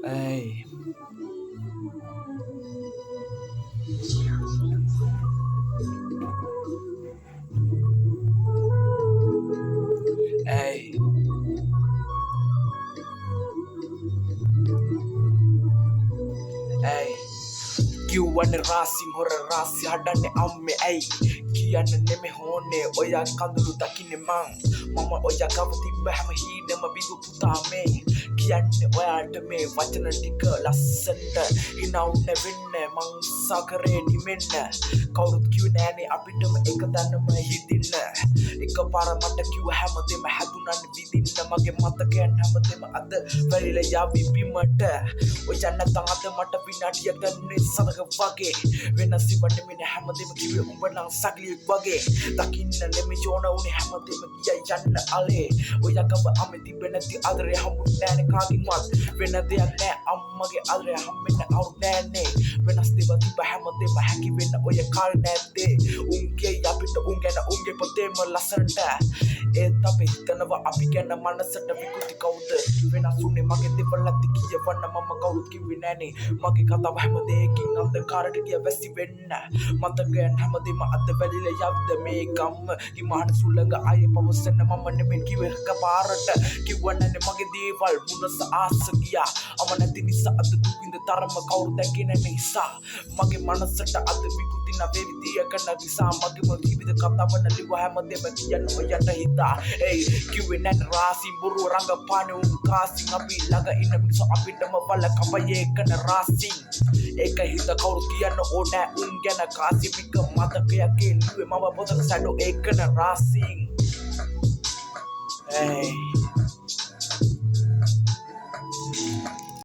Hey, hey, hey. Kiwane rasi hora rasi hadane amme ay kiyana neme hone oya kandulu takine mang mama oya kavati bahama hine mabigu putame kiyanne oyata me wachana tika lassanta hinawne winne mang sakare nimenna kawrut kiwane apitama ekadannama hidinna ekapara mata kiwa hamadema hadunanne vidinna mage matakayan hamadema ad velila yavi bimata oyana tangada mata vinadiya ganne sadak wage වෙනස් වන්නේ මෙන්න හැමදේම කිව්වේ උඹ නම් සගලියෙක් වගේ දකින්න නෙමෙයි ජෝන උනේ හැමදේම ගියයි යන්න අලේ ඔය යකව අමෙ තිබෙ නැති අදරේ හම්බුනේ නෑනේ කාකින්වත් වෙන දෙයක් නෑ අම්මගේ අදරේ හම්බෙන්න අවු නෑනේ වෙනස් දේවල් තිබ්බ හැමදේම හැකි වෙන්න ඔය කාල් නැද්දේ උන්ගේ අපිට උන් ගැන උන්ගේ පොතේම ලස්සනට ඒත් අපි හිතනවා අපි ගැන මනසට විකෘති කවුද වෙනස් උනේ මගේ දේවල් ඇති කියවන්න මම කවුරුත් කිව්වේ නෑනේ මගේ කතාව හැමදේකින් අන්ධකාරට ගිය වැසි වෙන්න මතකයන් හැමදේම අද වැලිලා යව්ද මේ ගම්ම කිමාන සුළඟ අය පවසන්න මම නෙමෙයි කිව්වේ කපාරට කිව්වන්නේ මගේ දේවල් මුනස ආස ගියා අම නැති නිසා අද දුකින්ද තරම කවුරු දැකින නිසා මගේ මනසට අද විකෘති නැවේ විදිය කරන නිසා මගේ ජීවිත කතාවන ලිව හැමදේම කියන්න ඔයට හිතා ඒ කිව්වේ නැත් රාසි බුරු රංගපානේ උන් කාසි අපි ළඟ ඉන්න මිනිස්සු අපිටම වල කපයේ කන රාසි ඒක හිත කවුරු කියන්න ඕනෑ උන් ගැන කාසිමික මතකයකින් ලිව්වේ මම පොතක සැඩෝ ඒකන රාසින් hey